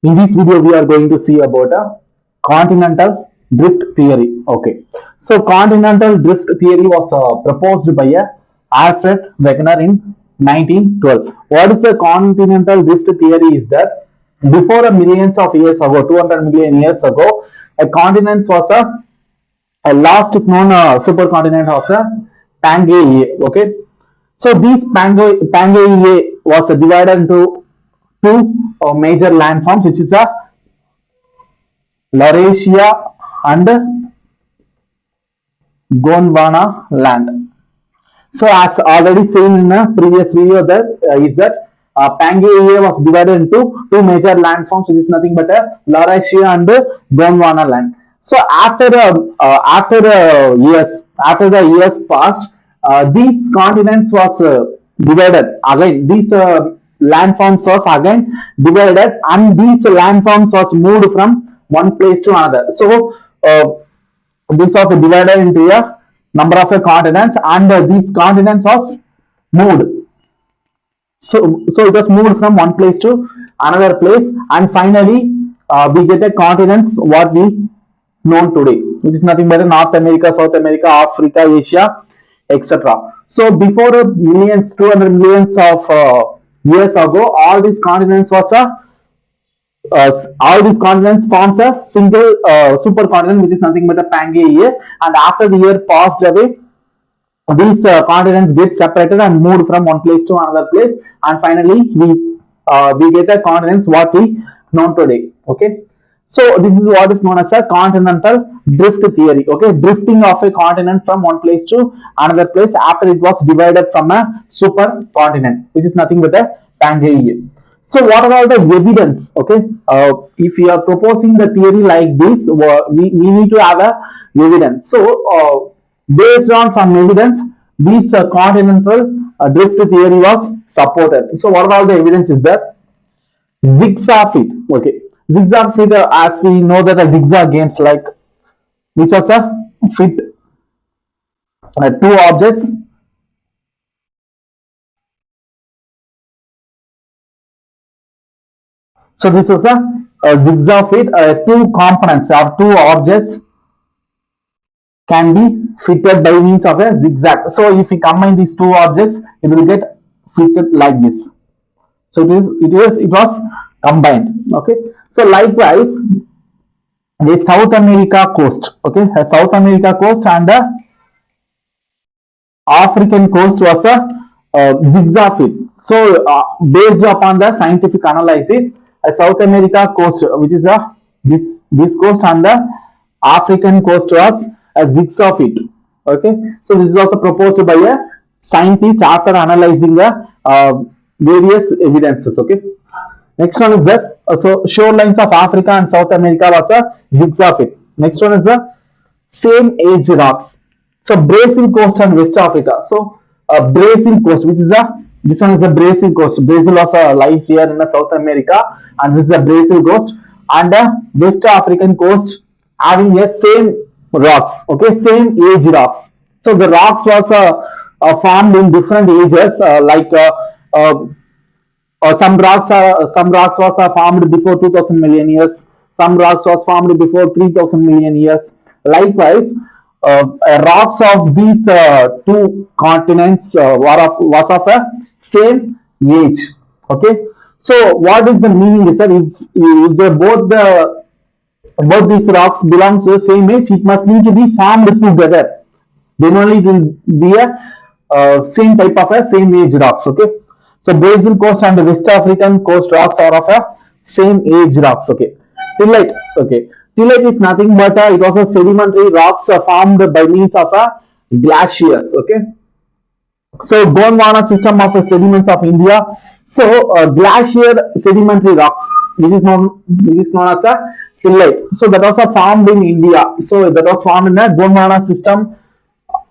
In this video, we are going to see about a continental drift theory. Okay, so continental drift theory was proposed by Alfred Wegener in 1912. What is the continental drift theory? Is that before a millions of years ago, 200 million years ago, a continent was a last known supercontinent of the Pangaea. Okay, so this Pangaea was divided into two major landforms, which is a Laurasia and Gondwana land. So, as already seen in a previous video, that Pangaea was divided into two major landforms, which is nothing but a Laurasia and Gondwana land. So, after the years passed, these continents was divided again. These landforms was again divided, and these landforms was moved from one place to another. So, this was divided into a number of continents, and these continents was moved. So it was moved from one place to another place, and finally we get a continents what we know today, which is nothing but North America, South America, Africa, Asia, etc. So before millions, 200 millions of years ago, all these continents was all these continents forms a single supercontinent, which is nothing but a Pangaea. And after the year passed away, these continents get separated and moved from one place to another place, and finally we get the continents what we know today. Okay, so this is what is known as a continental drift theory. Okay, drifting of a continent from one place to another place after it was divided from a supercontinent, which is nothing but a Pangaea. So what are all the evidence? Okay, if we are proposing the theory like this, we need to have a evidence. So based on some evidence, this continental drift theory was supported. So what are all the evidence is that zigzag fit. Okay, zigzag fit, as we know that a zigzag games like which was a fit two objects. So this was a zigzag fit. Two components or two objects can be fitted by means of a zigzag. So if we combine these two objects, it will get fitted like this. So it was combined. Okay. So likewise, the South America coast. Okay, a South America coast and the African coast was a zigzag fit. So based upon the scientific analysis, a South America coast, which is this coast, and the African coast was a zigzag fit. Okay, so this is also proposed by a scientist after analyzing the various evidences. Okay, next one is that so shorelines of Africa and South America was a zigzag fit. Next one is the same age rocks. So Brazil coast and West Africa. So Brazil coast, which is this one is the Brazil coast. Brazil was lies here in South America, and this is the Brazil coast, and West African coast having a same rocks. Okay, same age rocks. So the rocks was formed in different ages, some rocks was formed before 2000 million years. Some rocks was formed before 3000 million years. Likewise, rocks of these two continents was of a same age. Okay, so what is the meaning is that if they both these rocks belongs to the same age, it must need to be formed together. Then only it will be a same type of a same age rocks. Okay, so Brazil coast and the West African coast rocks are of a same age rocks. Okay, tillite. Okay, tillite is nothing but it was a sedimentary rocks formed by means of glaciers. Okay, so Gondwana system of sediments of India. So glacier sedimentary rocks, which is known as a tillite. So that was formed in India. So that was formed in a Gondwana system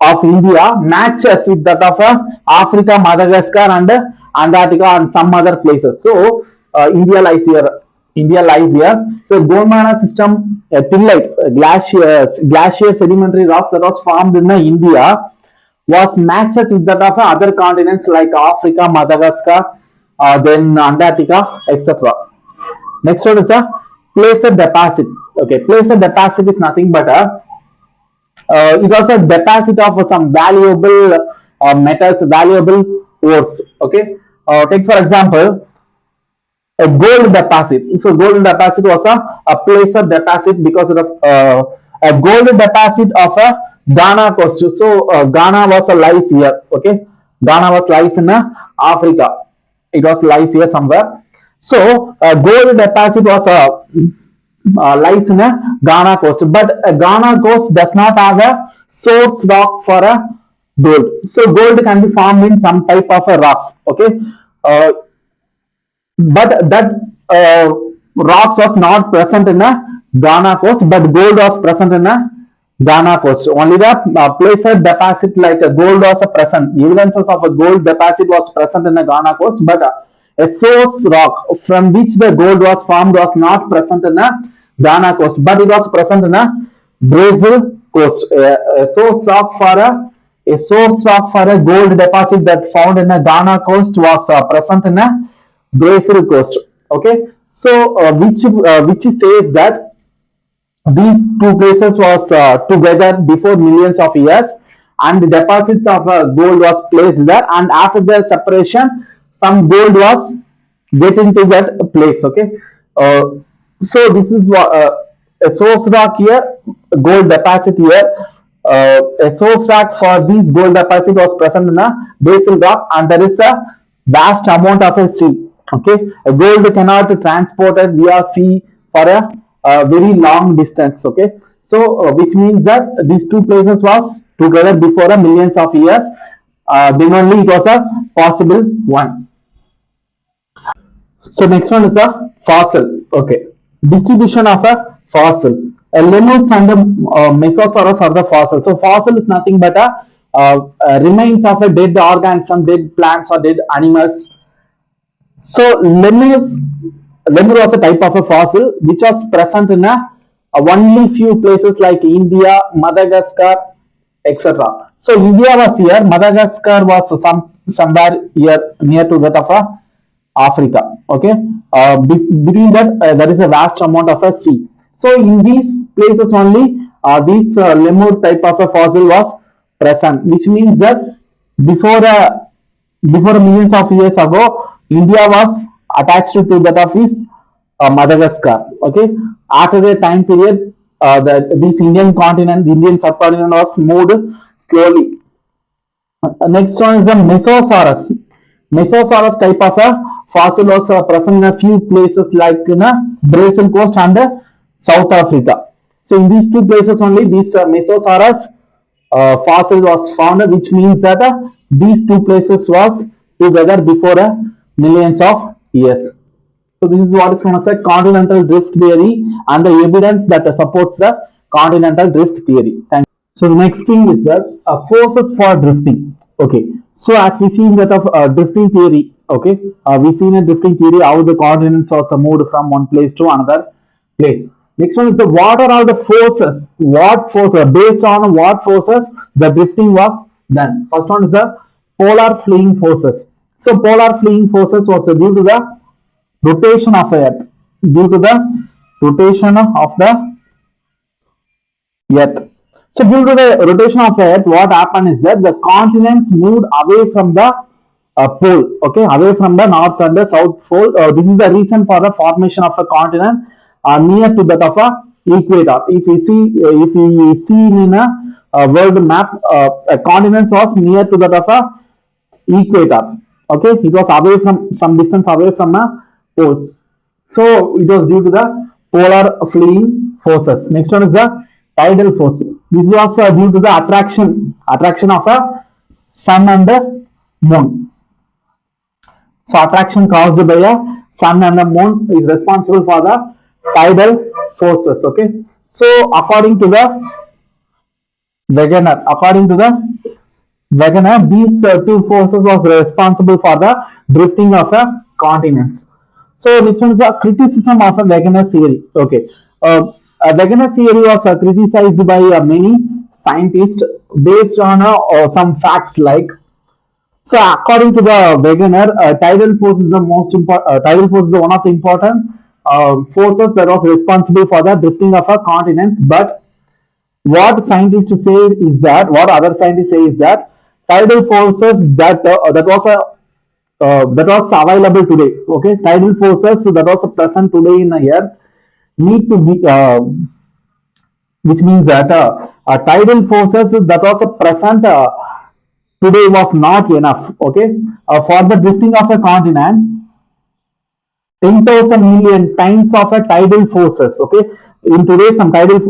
of India, matches with that of Africa, Madagascar, and Antarctica, and some other places. So India lies here. So Gondwana system, tillite, glacier sedimentary rocks that was formed in India was matches with that of other continents like Africa, Madagascar, then Antarctica, etc. Next one is a placer deposit. Okay, placer deposit is nothing but a it was a deposit of some valuable metals, valuable ores. Okay, take for example a gold deposit. So gold deposit was a placer deposit because of a gold deposit of a Ghana coast. So Ghana was a lies here. Okay, Ghana was lies in Africa. It was lies here somewhere. So gold deposit was a lies in a Ghana coast, but a Ghana coast does not have a source rock for a gold. So gold can be formed in some type of a rocks. Okay, uh, but that rocks was not present in a Ghana coast, but gold was present in a Ghana coast. Only the placer deposit like a gold was a present. Evidences of a gold deposit was present in the Ghana coast, but a source rock from which the gold was formed was not present in a Ghana coast, but it was present in a Brazil coast. A source rock for a gold deposit that found in a Ghana coast was present in a Brazil coast. Okay, so which says that these two places was together before millions of years, and the deposits of gold was placed there, and after the separation some gold was get into that place. Okay, uh, so this is what a source rock here, gold deposit here. A source rock for these gold deposit was present in a basal rock, and there is a vast amount of a sea. Okay, a gold cannot be transported via sea for a very long distance. Okay, so which means that these two places was together before a millions of years. Then only it was a possible one. So next one is a fossil. Okay, distribution of a fossil. Lemurs and the Mesosaurus are the fossil. So fossil is nothing but remains of a dead organism, dead plants or dead animals. So lemur was a type of a fossil which was present in a only few places like India, Madagascar, etc. So India was here, Madagascar was somewhere here near to that of Africa. Okay, between that there is a vast amount of a sea. So in these places only this lemur type of a fossil was present, which means that before millions of years ago, India was attached to that of his Madagascar. Okay, after the time period, this Indian continent, the Indian subcontinent was moved slowly. Next one is the Mesosaurus. Mesosaurus type of a fossil was present in a few places like in a Brazil coast and South Africa. So in these two places only, this Mesosaurus fossil was found, which means that these two places was together before millions of years. So this is what is known as a continental drift theory and the evidence that supports the continental drift theory. Thank you. So the next thing is that forces for drifting. Okay. So as we see in that of drifting theory, okay, we see in a drifting theory how the continents are moved from one place to another place. Next one is the what are all the forces? What forces based on what forces the drifting was done? First one is the polar fleeing forces. So polar fleeing forces was due to the rotation of Earth. Due to the rotation of the Earth. So due to the rotation of Earth, what happened is that the continents moved away from the pole, okay, away from the north and the south pole. This is the reason for the formation of a continent near to that of a equator. If we see in a world map, a continent was near to that of a equator. Okay, it was away from some distance away from the poles. So it was due to the polar fleeing forces. Next one is the tidal force. This was due to the attraction of a sun and the moon. So attraction caused by a sun and the moon is responsible for the tidal forces. Okay. So according to the Wegener, these two forces was responsible for the drifting of continents. So next one is the criticism of a Wegener theory. Okay, Wegener theory was criticized by many scientists based on some facts like. So according to the Wegener, tidal force is the most important. Tidal force is the one of the important forces that was responsible for the drifting of a continent. But what other scientists say is that tidal forces that was available today. Okay, tidal forces that was present today in the earth need to be which means that tidal forces that was present today was not enough. Okay, for the drifting of a continent, 10,000 million times of a tidal forces. Okay, in today some tidal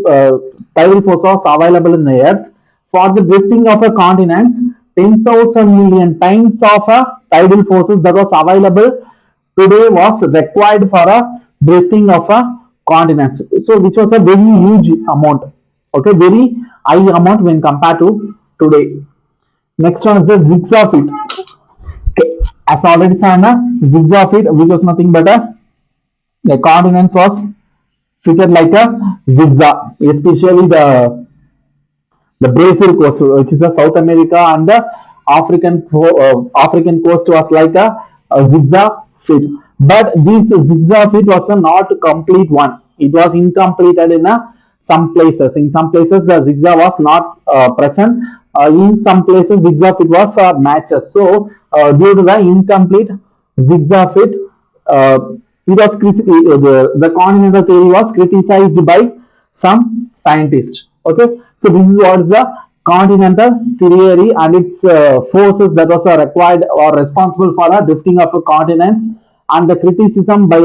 forces available in the earth for the drifting of a continent. 10,000 million times of a tidal forces that was available today was required for a drifting of a continent. So which was a very huge amount. Okay, very high amount when compared to today. Next one is the zigzag fit. Okay, as already said, zigzag fit, which was nothing but a the continents was fitted like a zigzag, especially the Brazil coast, which is the South America, and the African coast was like a zigzag fit. But this zigzag fit was a not complete one. It was incompleted in some places. In some places, the zigzag was not present. In some places, zigzag fit was matches. So, due to the incomplete zigzag fit, uh, the continental theory was criticized by some scientists. Okay, so this is what is the continental theory and its forces that was required or responsible for the drifting of continents and the criticism by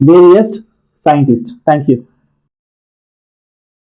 various scientists. Thank you.